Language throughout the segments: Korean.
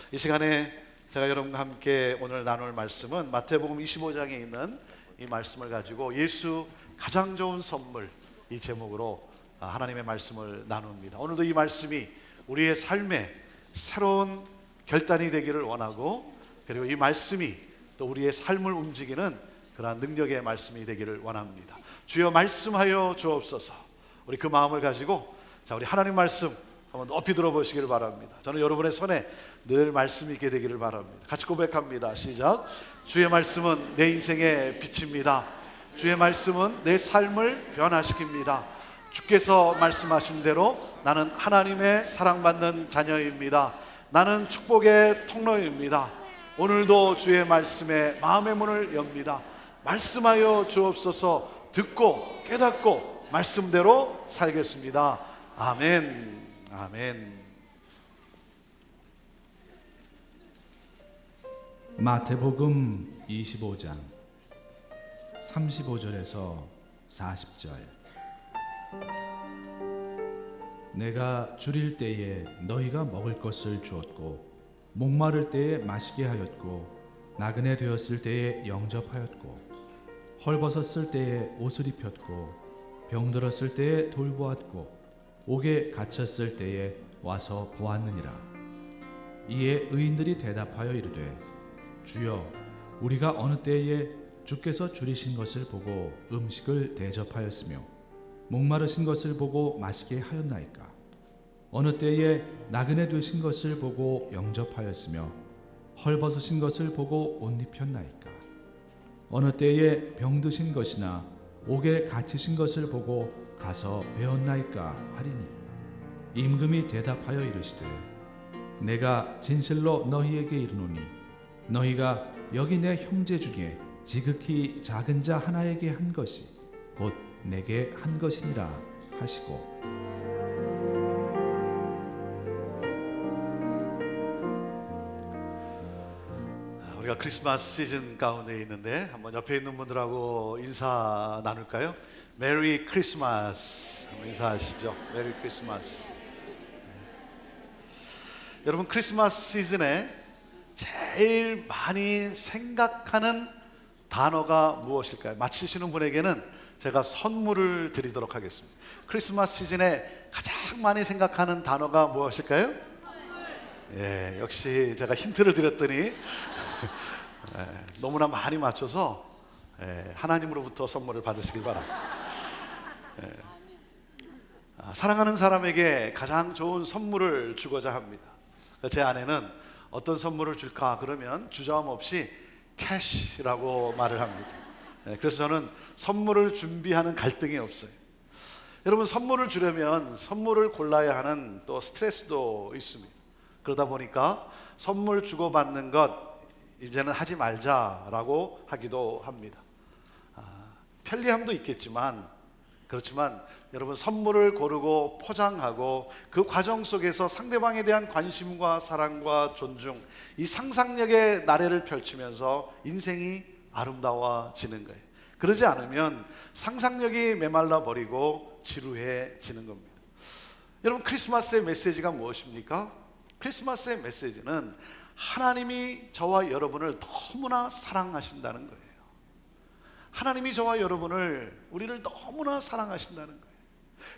이 시간에 제가 여러분과 함께 오늘 나눌 말씀은 마태복음 25장에 있는 이 말씀을 가지고 예수 가장 좋은 선물, 이 제목으로 하나님의 말씀을 나눕니다. 오늘도 이 말씀이 우리의 삶에 새로운 결단이 되기를 원하고, 그리고 이 말씀이 또 우리의 삶을 움직이는 그러한 능력의 말씀이 되기를 원합니다. 주여 말씀하여 주옵소서. 우리 그 마음을 가지고 우리 하나님 말씀 한번 높이 들어보시기를 바랍니다. 저는 여러분의 손에 늘 말씀이 있게 되기를 바랍니다. 같이 고백합니다. 시작. 주의 말씀은 내 인생의 빛입니다. 주의 말씀은 내 삶을 변화시킵니다. 주께서 말씀하신 대로 나는 하나님의 사랑받는 자녀입니다. 나는 축복의 통로입니다. 오늘도 주의 말씀에 마음의 문을 엽니다. 말씀하여 주옵소서. 듣고 깨닫고 말씀대로 살겠습니다. 아멘. 아멘. 마태복음 25장 35절에서 40절. 내가 줄일 때에 너희가 먹을 것을 주었고, 목마를 때에 마시게 하였고, 나그네 되었을 때에 영접하였고, 헐벗었을 때에 옷을 입혔고, 병들었을 때에 돌보았고, 옥에 갇혔을 때에 와서 보았느니라. 이에 의인들이 대답하여 이르되, 주여, 우리가 어느 때에 주께서 줄이신 것을 보고 음식을 대접하였으며 목마르신 것을 보고 마시게 하였나이까? 어느 때에 나그네 되신 것을 보고 영접하였으며 헐벗으신 것을 보고 옷 입혔나이까? 어느 때에 병드신 것이나 옥에 갇히신 것을 보고 가서 배웠나이까 하리니, 임금이 대답하여 이르시되, 내가 진실로 너희에게 이르노니 너희가 여기 내 형제 중에 지극히 작은 자 하나에게 한 것이 곧 내게 한 것이니라 하시고. 우리가 크리스마스 시즌 가운데 있는데 한번 옆에 있는 분들하고 인사 나눌까요? 메리 크리스마스 인사하시죠. 메리 크리스마스. 여러분, 크리스마스 시즌에 제일 많이 생각하는 단어가 무엇일까요? 맞히시는 분에게는 제가 선물을 드리도록 하겠습니다. 크리스마스 시즌에 가장 많이 생각하는 단어가 무엇일까요? 예, 역시 제가 힌트를 드렸더니 너무나 많이 맞춰서 하나님으로부터 선물을 받으시길 바랍니다. 사랑하는 사람에게 가장 좋은 선물을 주고자 합니다. 제 아내는 어떤 선물을 줄까 그러면 주저함 없이 캐시라고 말을 합니다. 그래서 저는 선물을 준비하는 갈등이 없어요. 여러분, 선물을 주려면 선물을 골라야 하는 또 스트레스도 있습니다. 그러다 보니까 선물 주고받는 것 이제는 하지 말자라고 하기도 합니다. 편리함도 있겠지만, 그렇지만 여러분, 선물을 고르고 포장하고 그 과정 속에서 상대방에 대한 관심과 사랑과 존중, 이 상상력의 나래를 펼치면서 인생이 아름다워지는 거예요. 그러지 않으면 상상력이 메말라 버리고 지루해지는 겁니다. 여러분, 크리스마스의 메시지가 무엇입니까? 크리스마스의 메시지는 하나님이 저와 여러분을 너무나 사랑하신다는 거예요. 하나님이 저와 여러분을, 우리를 너무나 사랑하신다는 거예요.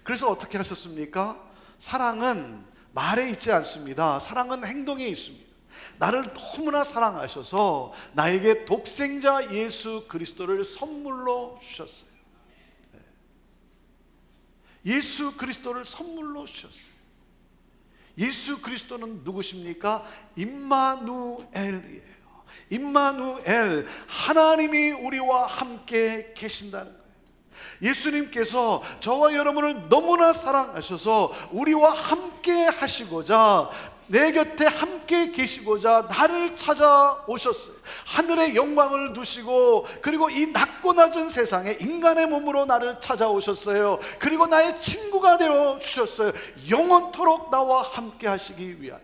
그래서 어떻게 하셨습니까? 사랑은 말에 있지 않습니다. 사랑은 행동에 있습니다. 나를 너무나 사랑하셔서 나에게 독생자 예수 그리스도를 선물로 주셨어요. 예수 그리스도를 선물로 주셨어요. 예수 그리스도는 누구십니까? 임마누엘이에요. 임마누엘, 하나님이 우리와 함께 계신다는 거예요. 예수님께서 저와 여러분을 너무나 사랑하셔서 우리와 함께 하시고자, 내 곁에 함께 계시고자 나를 찾아오셨어요. 하늘의 영광을 두시고, 그리고 이 낮고 낮은 세상에 인간의 몸으로 나를 찾아오셨어요. 그리고 나의 친구가 되어 주셨어요. 영원토록 나와 함께 하시기 위하여.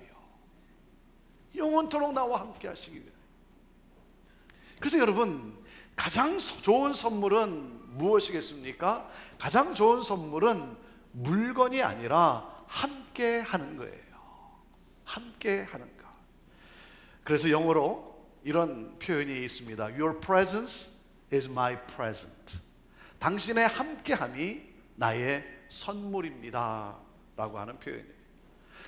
영원토록 나와 함께 하시기 위하여. 그래서 여러분, 가장 좋은 선물은 무엇이겠습니까? 가장 좋은 선물은 물건이 아니라 함께 하는 거예요. 함께 하는 것. 그래서 영어로 이런 표현이 있습니다. Your presence is my present. 당신의 함께함이 나의 선물입니다 라고 하는 표현이에요.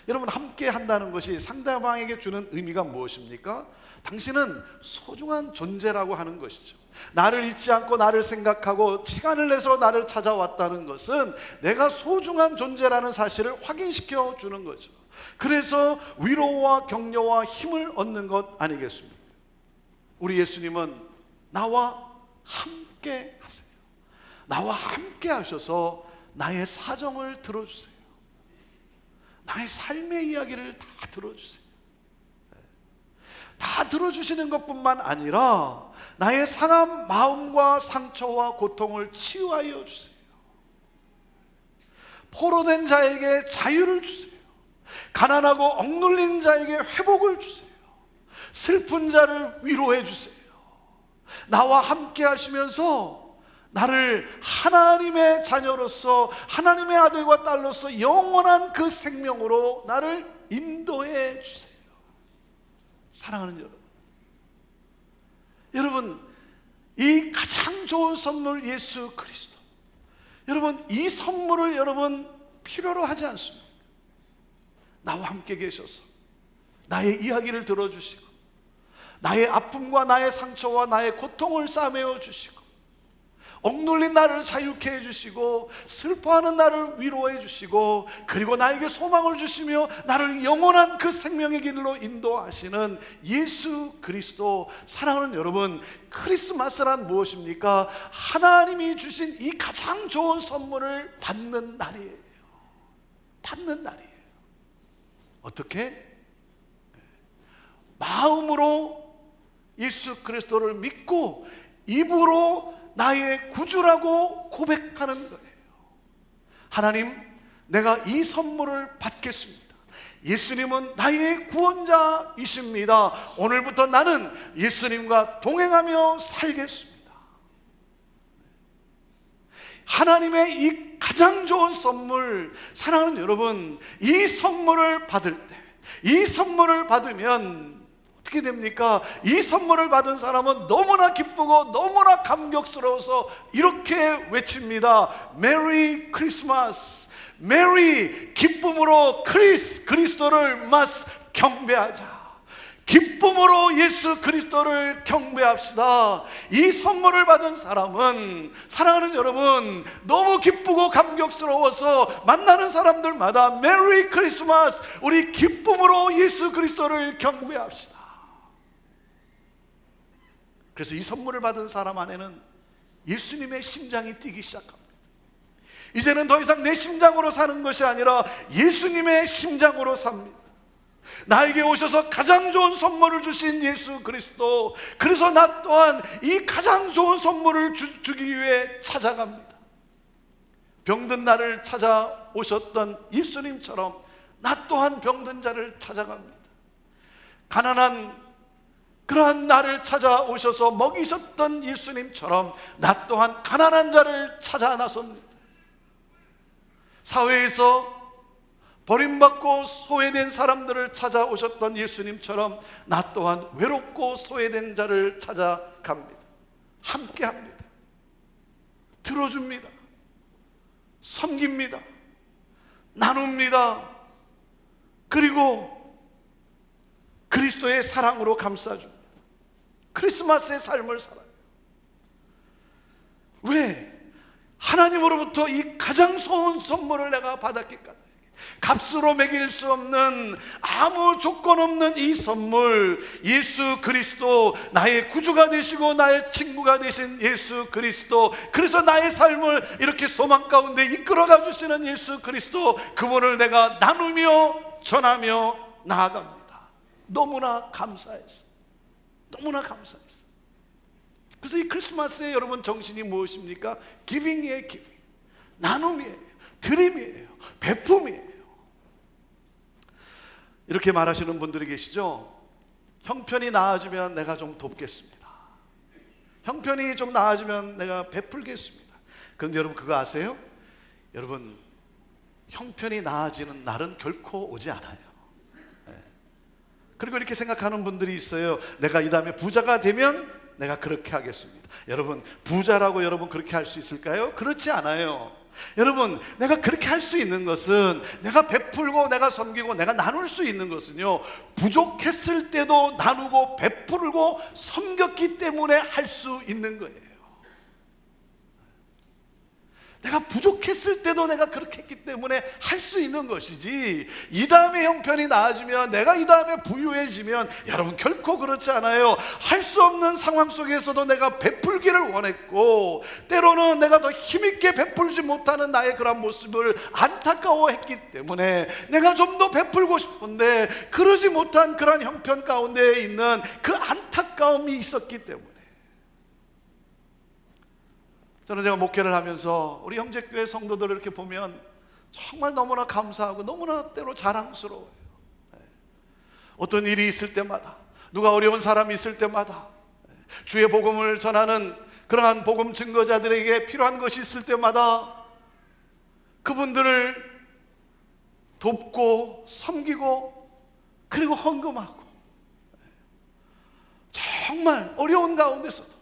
여러분, 함께 한다는 것이 상대방에게 주는 의미가 무엇입니까? 당신은 소중한 존재라고 하는 것이죠. 나를 잊지 않고 나를 생각하고 시간을 내서 나를 찾아왔다는 것은 내가 소중한 존재라는 사실을 확인시켜 주는 거죠. 그래서 위로와 격려와 힘을 얻는 것 아니겠습니까? 우리 예수님은 나와 함께 하세요. 나와 함께 하셔서 나의 사정을 들어주세요. 나의 삶의 이야기를 다 들어주세요. 다 들어주시는 것뿐만 아니라 나의 상한 마음과 상처와 고통을 치유하여 주세요. 포로된 자에게 자유를 주세요. 가난하고 억눌린 자에게 회복을 주세요. 슬픈 자를 위로해 주세요. 나와 함께 하시면서 나를 하나님의 자녀로서, 하나님의 아들과 딸로서 영원한 그 생명으로 나를 인도해 주세요. 사랑하는 여러분, 이 가장 좋은 선물 예수 그리스도, 여러분, 이 선물을 여러분 필요로 하지 않습니까? 나와 함께 계셔서 나의 이야기를 들어주시고 나의 아픔과 나의 상처와 나의 고통을 싸매어 주시고 억눌린 나를 자유케 해주시고 슬퍼하는 나를 위로해 주시고 그리고 나에게 소망을 주시며 나를 영원한 그 생명의 길로 인도하시는 예수 그리스도. 사랑하는 여러분, 크리스마스란 무엇입니까? 하나님이 주신 이 가장 좋은 선물을 받는 날이에요. 받는 날이에요. 어떻게? 마음으로 예수 그리스도를 믿고 입으로 나의 구주라고 고백하는 거예요. 하나님, 내가 이 선물을 받겠습니다. 예수님은 나의 구원자이십니다. 오늘부터 나는 예수님과 동행하며 살겠습니다. 하나님의 이 가장 좋은 선물, 사랑하는 여러분, 이 선물을 받을 때, 이 선물을 받으면 어떻게 됩니까? 이 선물을 받은 사람은 너무나 기쁘고 너무나 감격스러워서 이렇게 외칩니다. 메리 크리스마스. 메리, 기쁨으로 그리스도를 경배하자. 기쁨으로 예수 그리스도를 경배합시다. 이 선물을 받은 사람은, 사랑하는 여러분, 너무 기쁘고 감격스러워서 만나는 사람들마다 메리 크리스마스, 우리 기쁨으로 예수 그리스도를 경배합시다. 그래서 이 선물을 받은 사람 안에는 예수님의 심장이 뛰기 시작합니다. 이제는 더 이상 내 심장으로 사는 것이 아니라 예수님의 심장으로 삽니다. 나에게 오셔서 가장 좋은 선물을 주신 예수 그리스도, 그래서 나 또한 이 가장 좋은 선물을 주기 위해 찾아갑니다. 병든 나를 찾아오셨던 예수님처럼 나 또한 병든 자를 찾아갑니다. 가난한 그러한 나를 찾아오셔서 먹이셨던 예수님처럼 나 또한 가난한 자를 찾아 나섭니다. 사회에서 버림받고 소외된 사람들을 찾아오셨던 예수님처럼 나 또한 외롭고 소외된 자를 찾아갑니다. 함께합니다. 들어줍니다. 섬깁니다. 나눕니다. 그리고 그리스도의 사랑으로 감싸줍니다. 크리스마스의 삶을 살아요. 왜? 하나님으로부터 이 가장 좋은 선물을 내가 받았기 때문에, 값으로 매길 수 없는, 아무 조건 없는 이 선물, 예수 그리스도, 나의 구주가 되시고 나의 친구가 되신 예수 그리스도, 그래서 나의 삶을 이렇게 소망 가운데 이끌어가 주시는 예수 그리스도, 그분을 내가 나누며 전하며 나아갑니다. 너무나 감사해서, 너무나 감사해서. 그래서 이 크리스마스에 여러분 정신이 무엇입니까? 기빙이에요. 기빙, 나눔이에요, 드림이에요, 베품이에요. 이렇게 말하시는 분들이 계시죠. 형편이 나아지면 내가 좀 돕겠습니다. 형편이 좀 나아지면 내가 베풀겠습니다. 그런데 여러분 그거 아세요? 여러분, 형편이 나아지는 날은 결코 오지 않아요. 그리고 이렇게 생각하는 분들이 있어요. 내가 이 다음에 부자가 되면 내가 그렇게 하겠습니다. 여러분, 부자라고 여러분 그렇게 할 수 있을까요? 그렇지 않아요. 여러분, 내가 그렇게 할 수 있는 것은, 내가 베풀고 내가 섬기고 내가 나눌 수 있는 것은요, 부족했을 때도 나누고 베풀고 섬겼기 때문에 할 수 있는 거예요. 내가 부족했을 때도 내가 그렇게 했기 때문에 할 수 있는 것이지, 이 다음에 형편이 나아지면, 내가 이 다음에 부유해지면, 여러분 결코 그렇지 않아요. 할 수 없는 상황 속에서도 내가 베풀기를 원했고, 때로는 내가 더 힘있게 베풀지 못하는 나의 그런 모습을 안타까워했기 때문에 내가 좀 더 베풀고 싶은데 그러지 못한 그런 형편 가운데 있는 그 안타까움이 있었기 때문에, 저는 제가 목회를 하면서 우리 형제교회 성도들을 이렇게 보면 정말 너무나 감사하고 너무나 때로 자랑스러워요. 어떤 일이 있을 때마다, 누가 어려운 사람이 있을 때마다, 주의 복음을 전하는 그러한 복음 증거자들에게 필요한 것이 있을 때마다 그분들을 돕고 섬기고 그리고 헌금하고, 정말 어려운 가운데서도,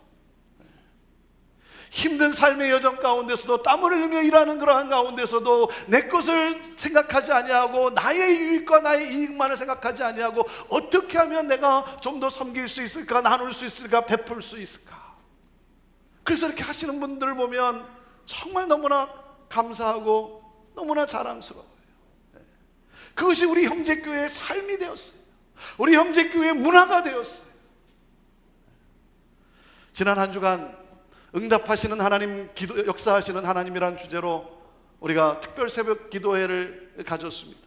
힘든 삶의 여정 가운데서도, 땀을 흘리며 일하는 그러한 가운데서도 내 것을 생각하지 아니하고 나의 유익과 나의 이익만을 생각하지 아니하고 어떻게 하면 내가 좀 더 섬길 수 있을까, 나눌 수 있을까, 베풀 수 있을까. 그래서 이렇게 하시는 분들을 보면 정말 너무나 감사하고 너무나 자랑스러워요. 그것이 우리 형제교회의 삶이 되었어요. 우리 형제교회의 문화가 되었어요. 지난 한 주간 응답하시는 하나님, 역사하시는 하나님이라는 주제로 우리가 특별 새벽 기도회를 가졌습니다.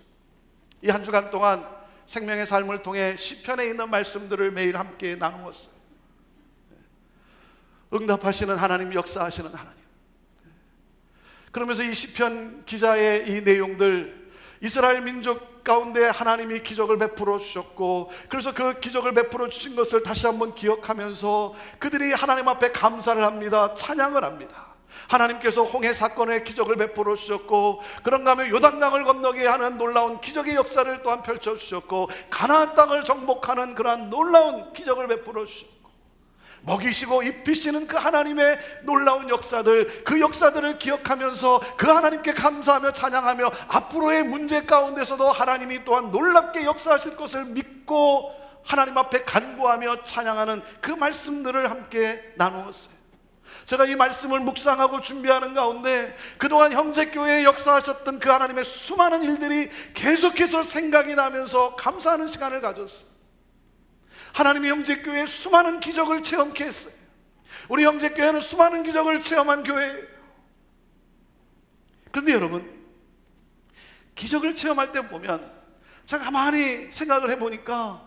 이 한 주간 동안 생명의 삶을 통해 시편에 있는 말씀들을 매일 함께 나누었어요. 응답하시는 하나님, 역사하시는 하나님. 그러면서 이 시편 기자의 이 내용들, 이스라엘 민족 가운데 하나님이 기적을 베풀어 주셨고, 그래서 그 기적을 베풀어 주신 것을 다시 한번 기억하면서 그들이 하나님 앞에 감사를 합니다. 찬양을 합니다. 하나님께서 홍해 사건의 기적을 베풀어 주셨고, 그런가 하면 요단강을 건너게 하는 놀라운 기적의 역사를 또한 펼쳐 주셨고, 가나안 땅을 정복하는 그러한 놀라운 기적을 베풀어 주셨고, 먹이시고 입히시는 그 하나님의 놀라운 역사들, 그 역사들을 기억하면서 그 하나님께 감사하며 찬양하며, 앞으로의 문제 가운데서도 하나님이 또한 놀랍게 역사하실 것을 믿고 하나님 앞에 간구하며 찬양하는 그 말씀들을 함께 나누었어요. 제가 이 말씀을 묵상하고 준비하는 가운데 그동안 형제교회에 역사하셨던 그 하나님의 수많은 일들이 계속해서 생각이 나면서 감사하는 시간을 가졌어요. 하나님이 형제교회에 수많은 기적을 체험케 했어요. 우리 형제교회는 수많은 기적을 체험한 교회예요. 그런데 여러분, 기적을 체험할 때 보면, 제가 가만히 생각을 해보니까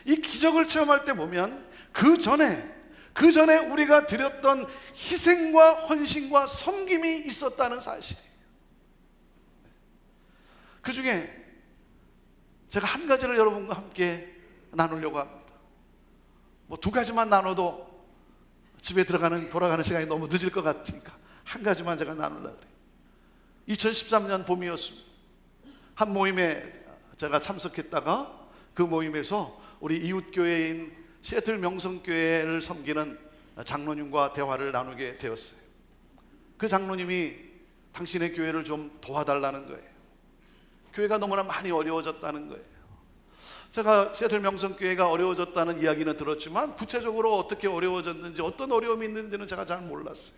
이 기적을 체험할 때 보면 그 전에 우리가 드렸던 희생과 헌신과 섬김이 있었다는 사실이에요. 그 중에 제가 한 가지를 여러분과 함께 나누려고 합니다. 뭐 두 가지만 나눠도 집에 돌아가는 시간이 너무 늦을 것 같으니까 한 가지만 제가 나누려고 그래요. 2013년 봄이었습니다. 한 모임에 제가 참석했다가 그 모임에서 우리 이웃교회인 시애틀 명성교회를 섬기는 장로님과 대화를 나누게 되었어요. 그 장로님이 당신의 교회를 좀 도와달라는 거예요. 교회가 너무나 많이 어려워졌다는 거예요. 제가 시애틀 명성교회가 어려워졌다는 이야기는 들었지만 구체적으로 어떻게 어려워졌는지, 어떤 어려움이 있는지는 제가 잘 몰랐어요.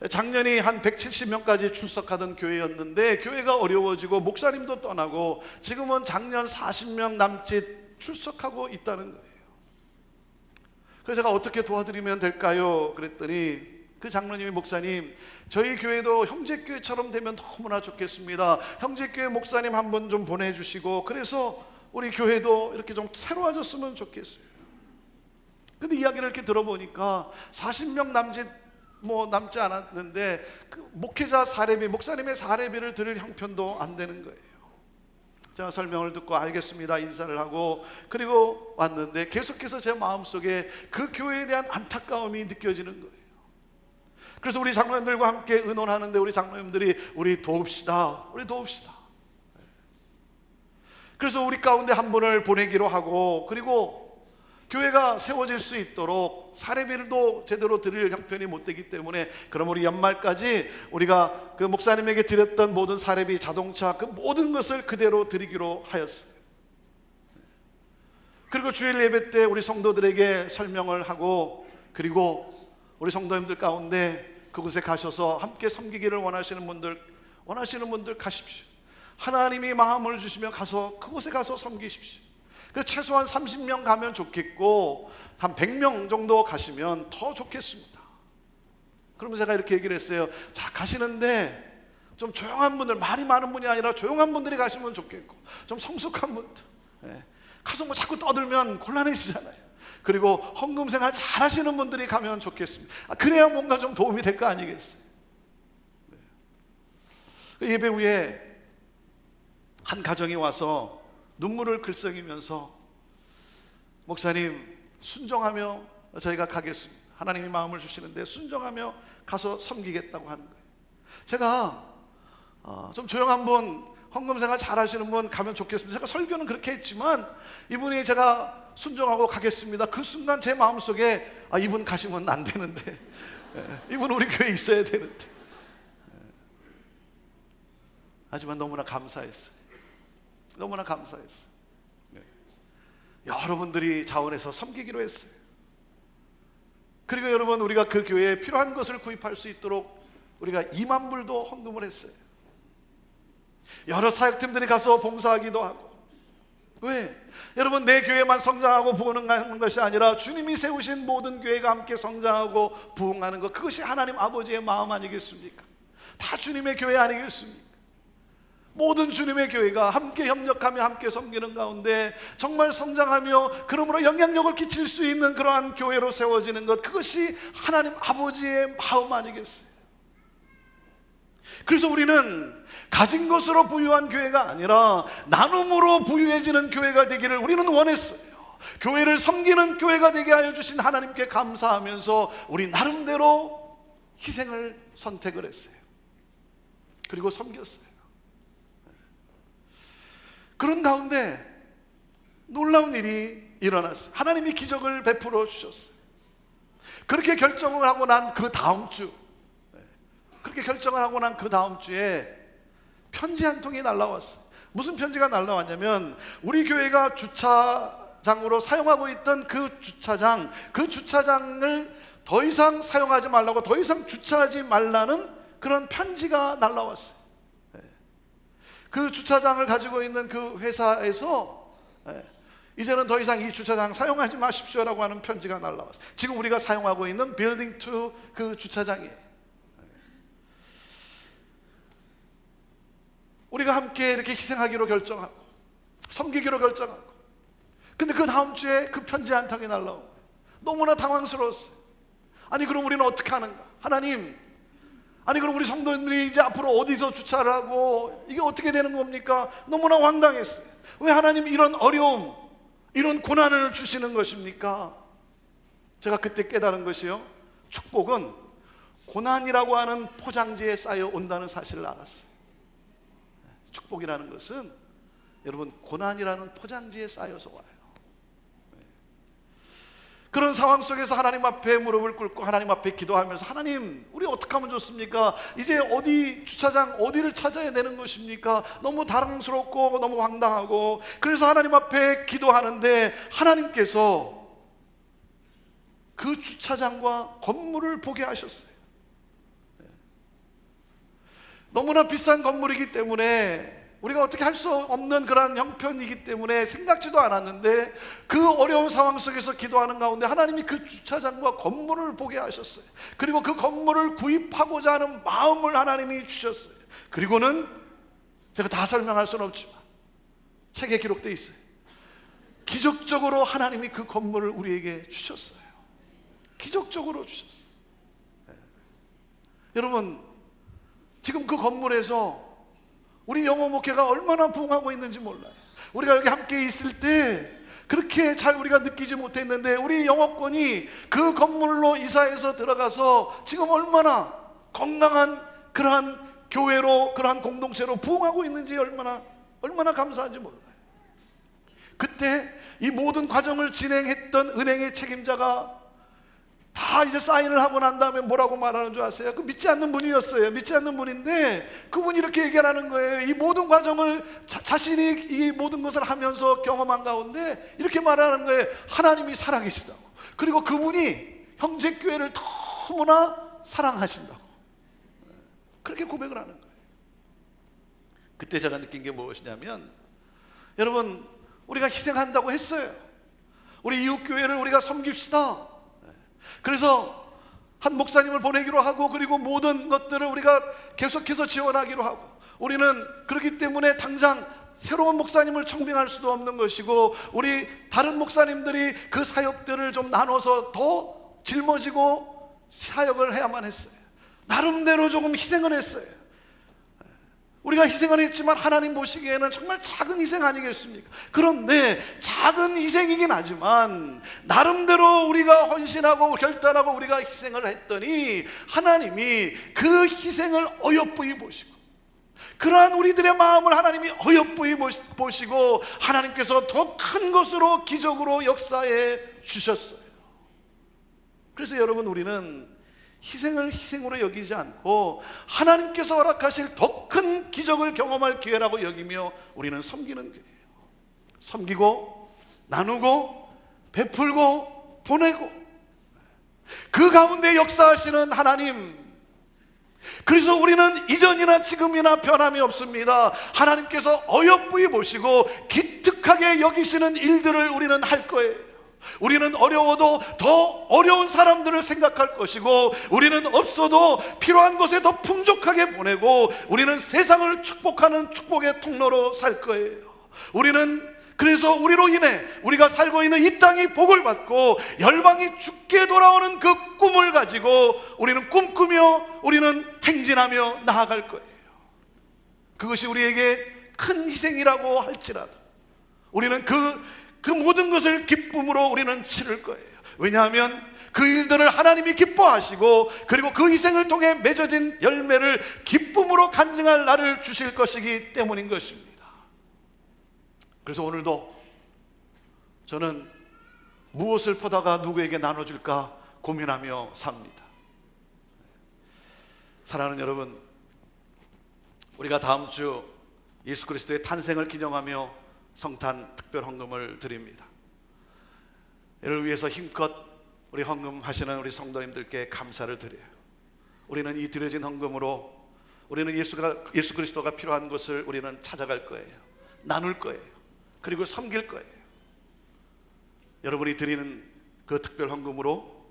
작년이 한 170명까지 출석하던 교회였는데 교회가 어려워지고 목사님도 떠나고 지금은 작년 40명 남짓 출석하고 있다는 거예요. 그래서 제가 어떻게 도와드리면 될까요? 그랬더니 그 장로님이, 목사님, 저희 교회도 형제교회처럼 되면 너무나 좋겠습니다. 형제교회 목사님 한 분 좀 보내주시고, 그래서 우리 교회도 이렇게 좀 새로워졌으면 좋겠어요. 근데 이야기를 이렇게 들어보니까 40명 남짓 남지 않았는데 그 목회자 사례비, 목사님의 사례비를 드릴 형편도 안 되는 거예요. 제가 설명을 듣고 알겠습니다 인사를 하고 그리고 왔는데 계속해서 제 마음속에 그 교회에 대한 안타까움이 느껴지는 거예요. 그래서 우리 장로님들과 함께 의논하는데 우리 장로님들이 우리 도웁시다. 그래서 우리 가운데 한 분을 보내기로 하고, 그리고 교회가 세워질 수 있도록 사례비도 제대로 드릴 형편이 못 되기 때문에, 그럼 우리 연말까지 우리가 그 목사님에게 드렸던 모든 사례비, 자동차, 그 모든 것을 그대로 드리기로 하였어요. 그리고 주일 예배 때 우리 성도들에게 설명을 하고, 그리고 우리 성도님들 가운데 그곳에 가셔서 함께 섬기기를 원하시는 분들 가십시오. 하나님이 마음을 주시면 가서 그곳에 가서 섬기십시오. 그래서 최소한 30명 가면 좋겠고, 한 100명 정도 가시면 더 좋겠습니다. 그러면 제가 이렇게 얘기를 했어요. 자, 가시는데 좀 조용한 분들, 말이 많은 분이 아니라 조용한 분들이 가시면 좋겠고, 좀 성숙한 분들, 가서 뭐 자꾸 떠들면 곤란해지잖아요. 그리고 헌금 생활 잘 하시는 분들이 가면 좋겠습니다. 그래야 뭔가 좀 도움이 될 거 아니겠어요? 예배 후에 한 가정이 와서 눈물을 글썽이면서, 목사님, 순종하며 저희가 가겠습니다. 하나님이 마음을 주시는데 순종하며 가서 섬기겠다고 하는 거예요. 제가 좀 조용한 분, 헌금 생활 잘 하시는 분 가면 좋겠습니다. 제가 설교는 그렇게 했지만, 이분이 제가 순종하고 가겠습니다, 그 순간 제 마음속에 이분 가시면 안 되는데, 이분 우리 교회에 있어야 되는데. 하지만 너무나 감사했어요. 너무나 감사했어요. 여러분들이 자원해서 섬기기로 했어요. 그리고 여러분, 우리가 그 교회에 필요한 것을 구입할 수 있도록 우리가 2만 불도 헌금을 했어요. 여러 사역팀들이 가서 봉사하기도 하고. 왜? 여러분, 내 교회만 성장하고 부흥하는 것이 아니라 주님이 세우신 모든 교회가 함께 성장하고 부흥하는 것, 그것이 하나님 아버지의 마음 아니겠습니까? 다 주님의 교회 아니겠습니까? 모든 주님의 교회가 함께 협력하며 함께 섬기는 가운데 정말 성장하며 그러므로 영향력을 끼칠 수 있는 그러한 교회로 세워지는 것, 그것이 하나님 아버지의 마음 아니겠어요? 그래서 우리는 가진 것으로 부유한 교회가 아니라 나눔으로 부유해지는 교회가 되기를 우리는 원했어요. 교회를 섬기는 교회가 되게 하여 주신 하나님께 감사하면서 우리 나름대로 희생을 선택을 했어요. 그리고 섬겼어요. 그런 가운데 놀라운 일이 일어났어요. 하나님이 기적을 베풀어 주셨어요. 그렇게 결정을 하고 난 그 다음 주, 에 편지 한 통이 날라왔어요. 무슨 편지가 날라왔냐면, 우리 교회가 주차장으로 사용하고 있던 그 주차장을 더 이상 사용하지 말라고, 더 이상 주차하지 말라는 그런 편지가 날라왔어요. 그 주차장을 가지고 있는 그 회사에서 이제는 더 이상 이 주차장 사용하지 마십시오라고 하는 편지가 날라왔어요. 지금 우리가 사용하고 있는 빌딩 2 그 주차장이에요. 우리가 함께 이렇게 희생하기로 결정하고 섬기기로 결정하고, 근데 그 다음 주에 그 편지 한 통이 날라오고 너무나 당황스러웠어요. 아니, 그럼 우리는 어떻게 하는가? 하나님, 아니 그럼 우리 성도님들이 이제 앞으로 어디서 주차를 하고 이게 어떻게 되는 겁니까? 너무나 황당했어요. 왜 하나님 이런 어려움, 이런 고난을 주시는 것입니까? 제가 그때 깨달은 것이요, 축복은 고난이라고 하는 포장지에 쌓여 온다는 사실을 알았어요. 축복이라는 것은 여러분, 고난이라는 포장지에 쌓여서 와요. 그런 상황 속에서 하나님 앞에 무릎을 꿇고 하나님 앞에 기도하면서, 하나님, 우리 어떻게 하면 좋습니까? 이제 주차장 어디를 찾아야 되는 것입니까? 너무 당황스럽고 너무 황당하고. 그래서 하나님 앞에 기도하는데 하나님께서 그 주차장과 건물을 보게 하셨어요. 너무나 비싼 건물이기 때문에 우리가 어떻게 할 수 없는 그런 형편이기 때문에 생각지도 않았는데, 그 어려운 상황 속에서 기도하는 가운데 하나님이 그 주차장과 건물을 보게 하셨어요. 그리고 그 건물을 구입하고자 하는 마음을 하나님이 주셨어요. 그리고는 제가 다 설명할 수는 없지만 책에 기록되어 있어요. 기적적으로 하나님이 그 건물을 우리에게 주셨어요. 기적적으로 주셨어요. 여러분, 지금 그 건물에서 우리 영어 목회가 얼마나 부흥하고 있는지 몰라요. 우리가 여기 함께 있을 때 그렇게 잘 우리가 느끼지 못했는데, 우리 영어권이 그 건물로 이사해서 들어가서 지금 얼마나 건강한 그러한 교회로, 그러한 공동체로 부흥하고 있는지 얼마나 감사한지 몰라요. 그때 이 모든 과정을 진행했던 은행의 책임자가 다 이제 사인을 하고 난 다음에 뭐라고 말하는 줄 아세요? 그 믿지 않는 분이었어요. 믿지 않는 분인데 그분이 이렇게 얘기하는 거예요. 이 모든 과정을 자신이 이 모든 것을 하면서 경험한 가운데 이렇게 말하는 거예요. 하나님이 살아계시다고. 그리고 그분이 형제교회를 너무나 사랑하신다고. 그렇게 고백을 하는 거예요. 그때 제가 느낀 게 무엇이냐면, 여러분, 우리가 희생한다고 했어요. 우리 이웃교회를 우리가 섬깁시다. 그래서 한 목사님을 보내기로 하고, 그리고 모든 것들을 우리가 계속해서 지원하기로 하고, 우리는 그렇기 때문에 당장 새로운 목사님을 청빙할 수도 없는 것이고, 우리 다른 목사님들이 그 사역들을 좀 나눠서 더 짊어지고 사역을 해야만 했어요. 나름대로 조금 희생을 했어요. 우리가 희생을 했지만 하나님 보시기에는 정말 작은 희생 아니겠습니까? 그런데 작은 희생이긴 하지만 나름대로 우리가 헌신하고 결단하고 우리가 희생을 했더니 하나님이 그 희생을 어여쁘이 보시고, 그러한 우리들의 마음을 하나님이 어여쁘이 보시고 하나님께서 더 큰 것으로 기적으로 역사해 주셨어요. 그래서 여러분, 우리는 희생을 희생으로 여기지 않고 하나님께서 허락하실 더 큰 기적을 경험할 기회라고 여기며 우리는 섬기는 거예요. 섬기고 나누고 베풀고 보내고, 그 가운데 역사하시는 하나님, 그래서 우리는 이전이나 지금이나 변함이 없습니다. 하나님께서 어여쁘이 보시고 기특하게 여기시는 일들을 우리는 할 거예요. 우리는 어려워도 더 어려운 사람들을 생각할 것이고, 우리는 없어도 필요한 곳에 더 풍족하게 보내고, 우리는 세상을 축복하는 축복의 통로로 살 거예요. 우리는 그래서 우리로 인해 우리가 살고 있는 이 땅이 복을 받고 열방이 주께 돌아오는 그 꿈을 가지고 우리는 꿈꾸며 우리는 행진하며 나아갈 거예요. 그것이 우리에게 큰 희생이라고 할지라도 우리는 그 모든 것을 기쁨으로 우리는 치를 거예요. 왜냐하면 그 일들을 하나님이 기뻐하시고, 그리고 그 희생을 통해 맺어진 열매를 기쁨으로 간증할 날을 주실 것이기 때문인 것입니다. 그래서 오늘도 저는 무엇을 퍼다가 누구에게 나눠줄까 고민하며 삽니다. 사랑하는 여러분, 우리가 다음 주 예수 그리스도의 탄생을 기념하며 성탄 특별 헌금을 드립니다. 이를 위해서 힘껏 우리 헌금하시는 우리 성도님들께 감사를 드려요. 우리는 이 드려진 헌금으로 우리는 예수 그리스도가 필요한 것을 우리는 찾아갈 거예요. 나눌 거예요. 그리고 섬길 거예요. 여러분이 드리는 그 특별 헌금으로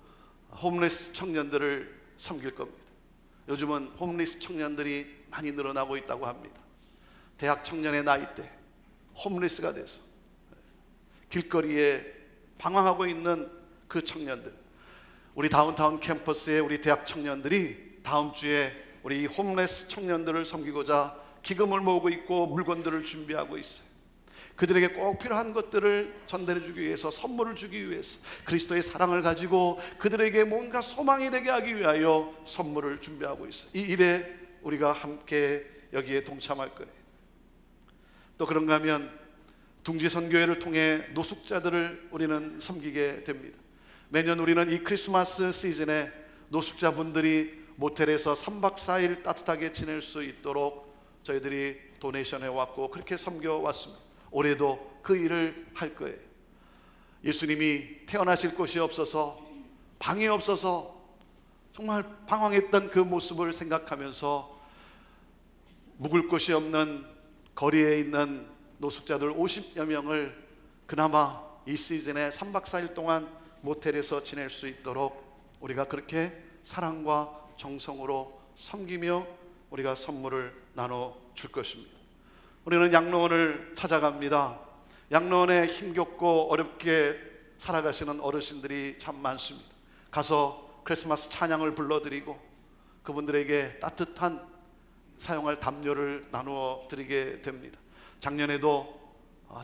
홈리스 청년들을 섬길 겁니다. 요즘은 홈리스 청년들이 많이 늘어나고 있다고 합니다. 대학 청년의 나이대 홈리스가 돼서 길거리에 방황하고 있는 그 청년들, 우리 다운타운 캠퍼스의 우리 대학 청년들이 다음 주에 우리 홈리스 청년들을 섬기고자 기금을 모으고 있고 물건들을 준비하고 있어요. 그들에게 꼭 필요한 것들을 전달해 주기 위해서, 선물을 주기 위해서, 그리스도의 사랑을 가지고 그들에게 뭔가 소망이 되게 하기 위하여 선물을 준비하고 있어요. 이 일에 우리가 함께 여기에 동참할 거예요. 또 그런가 하면 둥지선교회를 통해 노숙자들을 우리는 섬기게 됩니다. 매년 우리는 이 크리스마스 시즌에 노숙자분들이 모텔에서 3박 4일 따뜻하게 지낼 수 있도록 저희들이 도네이션 해왔고 그렇게 섬겨왔습니다. 올해도 그 일을 할 거예요. 예수님이 태어나실 곳이 없어서, 방이 없어서 정말 방황했던 그 모습을 생각하면서 묵을 곳이 없는 거리에 있는 노숙자들 50여 명을 그나마 이 시즌에 3박 4일 동안 모텔에서 지낼 수 있도록 우리가 그렇게 사랑과 정성으로 섬기며 우리가 선물을 나눠줄 것입니다. 우리는 양로원을 찾아갑니다. 양로원에 힘겹고 어렵게 살아가시는 어르신들이 참 많습니다. 가서 크리스마스 찬양을 불러드리고 그분들에게 따뜻한 사용할 담요를 나누어 드리게 됩니다. 작년에도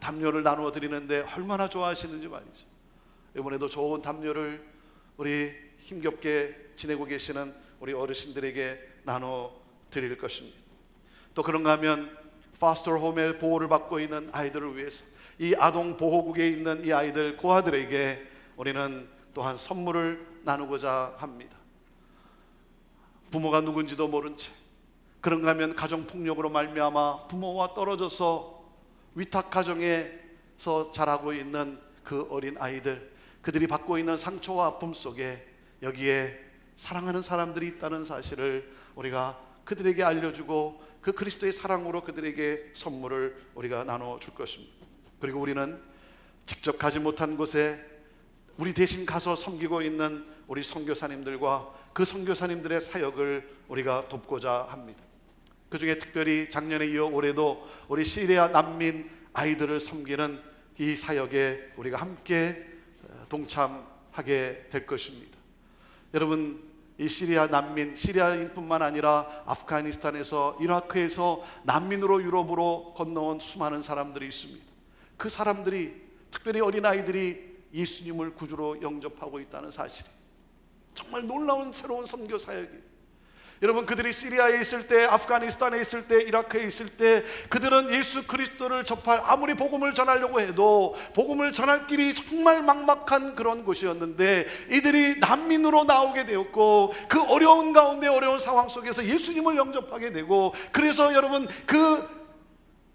담요를 나누어 드리는데 얼마나 좋아하시는지 말이죠. 이번에도 좋은 담요를 우리 힘겹게 지내고 계시는 우리 어르신들에게 나눠 드릴 것입니다. 또 그런가 하면 파스터 홈의 보호를 받고 있는 아이들을 위해서 이 아동 보호국에 있는 이 아이들, 고아들에게 우리는 또한 선물을 나누고자 합니다. 부모가 누군지도 모른 채, 그런가 하면 가정폭력으로 말미암아 부모와 떨어져서 위탁 가정에서 자라고 있는 그 어린 아이들, 그들이 받고 있는 상처와 아픔 속에 여기에 사랑하는 사람들이 있다는 사실을 우리가 그들에게 알려주고 그 그리스도의 사랑으로 그들에게 선물을 우리가 나눠줄 것입니다. 그리고 우리는 직접 가지 못한 곳에 우리 대신 가서 섬기고 있는 우리 선교사님들과 그 선교사님들의 사역을 우리가 돕고자 합니다. 그 중에 특별히 작년에 이어 올해도 우리 시리아 난민 아이들을 섬기는 이 사역에 우리가 함께 동참하게 될 것입니다. 여러분, 이 시리아 난민, 시리아인뿐만 아니라 아프가니스탄에서, 이라크에서 난민으로 유럽으로 건너온 수많은 사람들이 있습니다. 그 사람들이, 특별히 어린아이들이 예수님을 구주로 영접하고 있다는 사실이 정말 놀라운 새로운 선교 사역이에요. 여러분, 그들이 시리아에 있을 때, 아프가니스탄에 있을 때, 이라크에 있을 때 그들은 예수 그리스도를 접할, 아무리 복음을 전하려고 해도 복음을 전할 길이 정말 막막한 그런 곳이었는데 이들이 난민으로 나오게 되었고 그 어려운 가운데, 어려운 상황 속에서 예수님을 영접하게 되고, 그래서 여러분, 그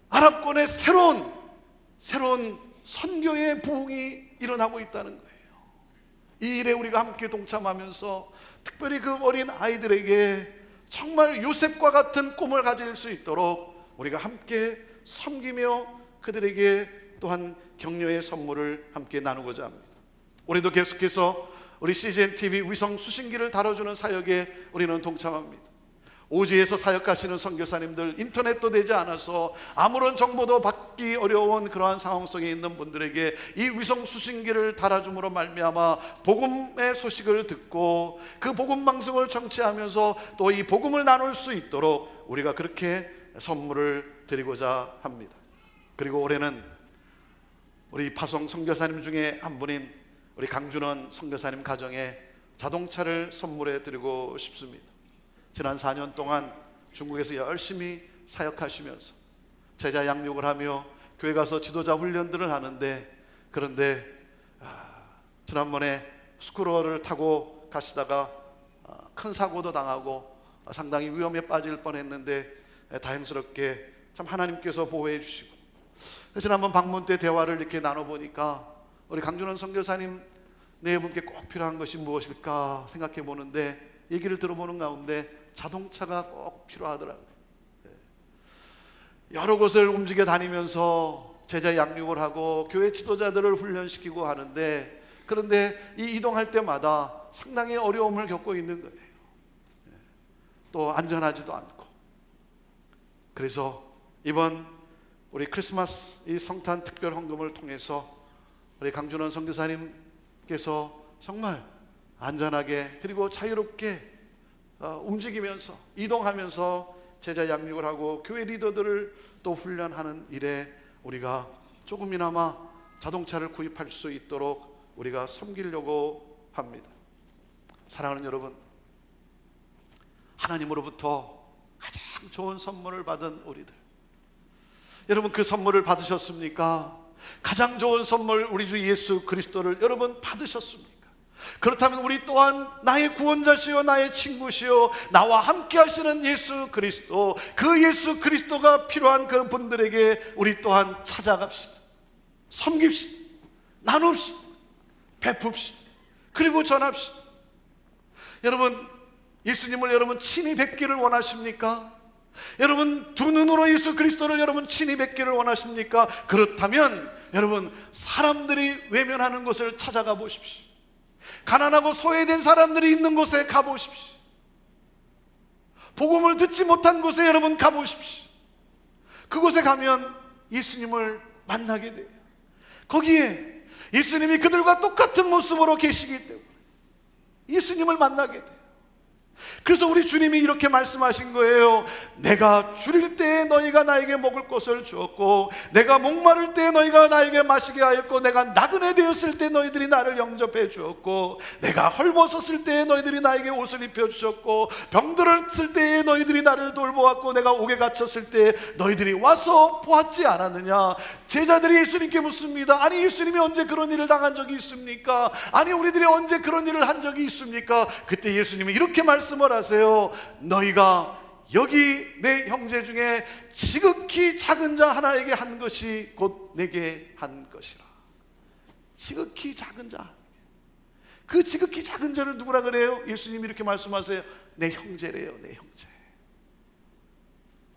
아랍권의 새로운 선교의 부흥이 일어나고 있다는 거예요. 이 일에 우리가 함께 동참하면서 특별히 그 어린 아이들에게 정말 요셉과 같은 꿈을 가질 수 있도록 우리가 함께 섬기며 그들에게 또한 격려의 선물을 함께 나누고자 합니다. 올해도 계속해서 우리 CGN TV 위성 수신기를 다뤄주는 사역에 우리는 동참합니다. 오지에서 사역하시는 선교사님들, 인터넷도 되지 않아서 아무런 정보도 받기 어려운 그러한 상황 속에 있는 분들에게 이 위성 수신기를 달아줌으로 말미암아 복음의 소식을 듣고 그 복음 방송을 청취하면서 또 이 복음을 나눌 수 있도록 우리가 그렇게 선물을 드리고자 합니다. 그리고 올해는 우리 파송 선교사님 중에 한 분인 우리 강준원 선교사님 가정에 자동차를 선물해 드리고 싶습니다. 지난 4년 동안 중국에서 열심히 사역하시면서 제자 양육을 하며 교회 가서 지도자 훈련들을 하는데, 그런데 지난번에 스쿠터를 타고 가시다가 큰 사고도 당하고 상당히 위험에 빠질 뻔했는데 다행스럽게 참 하나님께서 보호해 주시고, 지난번 방문 때 대화를 이렇게 나눠보니까 우리 강준원 선교사님 네 분께 꼭 필요한 것이 무엇일까 생각해 보는데 얘기를 들어보는 가운데 자동차가 꼭 필요하더라고요. 여러 곳을 움직여 다니면서 제자 양육을 하고 교회 지도자들을 훈련시키고 하는데, 그런데 이 이동할 때마다 상당히 어려움을 겪고 있는 거예요. 또 안전하지도 않고. 그래서 이번 우리 크리스마스 이 성탄 특별 헌금을 통해서 우리 강준원 선교사님께서 정말 안전하게 그리고 자유롭게 움직이면서 이동하면서 제자 양육을 하고 교회 리더들을 또 훈련하는 일에 우리가 조금이나마 자동차를 구입할 수 있도록 우리가 섬기려고 합니다. 사랑하는 여러분, 하나님으로부터 가장 좋은 선물을 받은 우리들, 여러분 그 선물을 받으셨습니까? 가장 좋은 선물 우리 주 예수 그리스도를 여러분 받으셨습니까? 그렇다면 우리 또한 나의 구원자시요 나의 친구시요 나와 함께 하시는 예수 그리스도, 그 예수 그리스도가 필요한 그 분들에게 우리 또한 찾아갑시다. 섬깁시다. 나눕시다. 베풉시다. 그리고 전합시다. 여러분, 예수님을 여러분 친히 뵙기를 원하십니까? 여러분 두 눈으로 예수 그리스도를 여러분 친히 뵙기를 원하십니까? 그렇다면 여러분 사람들이 외면하는 곳을 찾아가 보십시오. 가난하고 소외된 사람들이 있는 곳에 가보십시오. 복음을 듣지 못한 곳에 여러분 가보십시오. 그곳에 가면 예수님을 만나게 돼요. 거기에 예수님이 그들과 똑같은 모습으로 계시기 때문에 예수님을 만나게 돼요. 그래서 우리 주님이 이렇게 말씀하신 거예요. 내가 줄일 때에 너희가 나에게 먹을 것을 주었고, 내가 목마를 때에 너희가 나에게 마시게 하였고, 내가 나그네 되었을 때 너희들이 나를 영접해 주었고, 내가 헐벗었을 때에 너희들이 나에게 옷을 입혀 주셨고, 병들었을 때에 너희들이 나를 돌보았고, 내가 옥에 갇혔을 때 너희들이 와서 보았지 않았느냐. 제자들이 예수님께 묻습니다. 아니, 예수님이 언제 그런 일을 당한 적이 있습니까? 아니, 우리들이 언제 그런 일을 한 적이 있습니까? 그때 예수님이 이렇게 말씀을 하세요. 너희가 여기 내 형제 중에 지극히 작은 자 하나에게 한 것이 곧 내게 한 것이라. 지극히 작은 자, 그 지극히 작은 자를 누구라 그래요? 예수님이 이렇게 말씀하세요. 내 형제래요. 내 형제,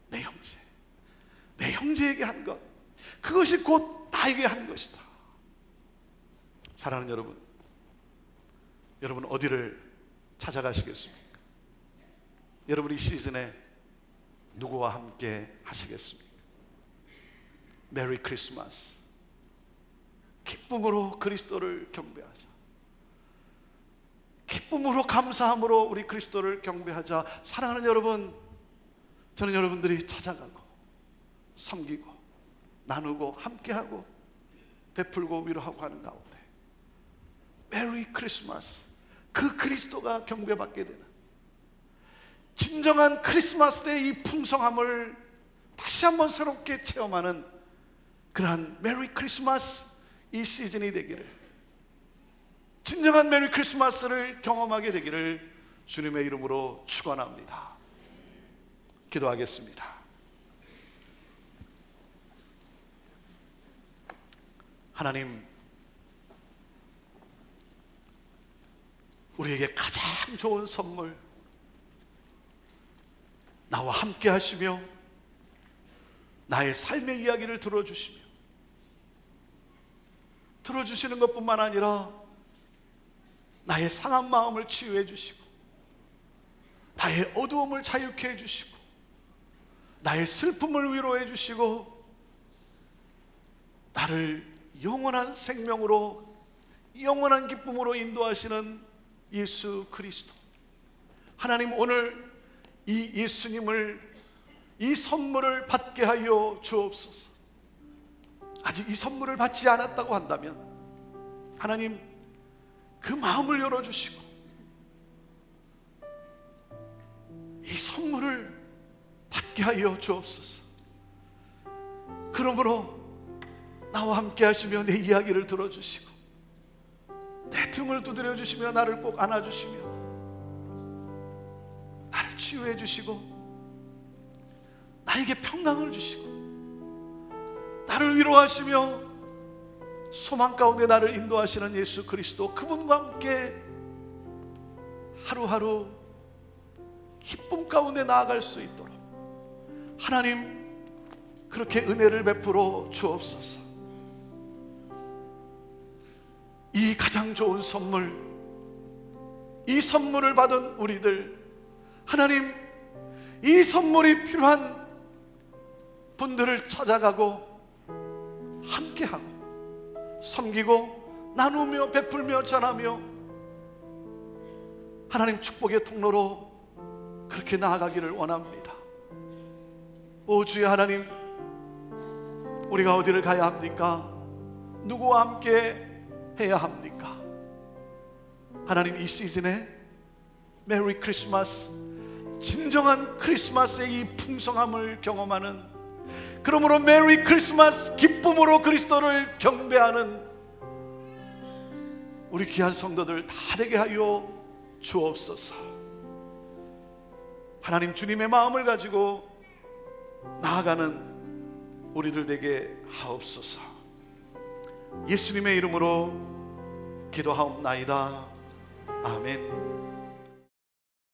내 형제, 내 형제에게 한 것, 그것이 곧 나에게 한 것이다. 사랑하는 여러분, 여러분 어디를 찾아가시겠습니까? 여러분 이 시즌에 누구와 함께 하시겠습니까? 메리 크리스마스. 기쁨으로 그리스도를 경배하자. 기쁨으로 감사함으로 우리 그리스도를 경배하자. 사랑하는 여러분, 저는 여러분들이 찾아가고 섬기고 나누고 함께하고 베풀고 위로하고 하는 가운데 메리 크리스마스, 그 그리스도가 경배받게 되는 진정한 크리스마스 때의 이 풍성함을 다시 한번 새롭게 체험하는 그러한 메리 크리스마스 이 시즌이 되기를, 진정한 메리 크리스마스를 경험하게 되기를 주님의 이름으로 축원합니다. 기도하겠습니다. 하나님, 우리에게 가장 좋은 선물, 나와 함께 하시며 나의 삶의 이야기를 들어주시며, 들어주시는 것뿐만 아니라 나의 상한 마음을 치유해 주시고, 나의 어두움을 자유케 해주시고, 나의 슬픔을 위로해 주시고, 나를 영원한 생명으로, 영원한 기쁨으로 인도하시는 예수 그리스도. 하나님, 오늘 이 예수님을, 이 선물을 받게 하여 주옵소서. 아직 이 선물을 받지 않았다고 한다면 하나님, 그 마음을 열어주시고 이 선물을 받게 하여 주옵소서. 그러므로 나와 함께 하시며 내 이야기를 들어주시고 내 등을 두드려 주시며 나를 꼭 안아주시며 나를 치유해 주시고 나에게 평강을 주시고 나를 위로하시며 소망 가운데 나를 인도하시는 예수 그리스도, 그분과 함께 하루하루 기쁨 가운데 나아갈 수 있도록 하나님, 그렇게 은혜를 베풀어 주옵소서. 이 가장 좋은 선물, 이 선물을 받은 우리들, 하나님, 이 선물이 필요한 분들을 찾아가고 함께하고 섬기고 나누며 베풀며 전하며 하나님 축복의 통로로 그렇게 나아가기를 원합니다. 오 주여 하나님, 우리가 어디를 가야 합니까? 누구와 함께 해야 합니까? 하나님, 이 시즌에 메리 크리스마스, 진정한 크리스마스의 이 풍성함을 경험하는, 그러므로 메리 크리스마스 기쁨으로 그리스도를 경배하는 우리 귀한 성도들 다 되게 하여 주옵소서. 하나님, 주님의 마음을 가지고 나아가는 우리들 되게 하옵소서. 예수님의 이름으로 기도하옵나이다. 아멘.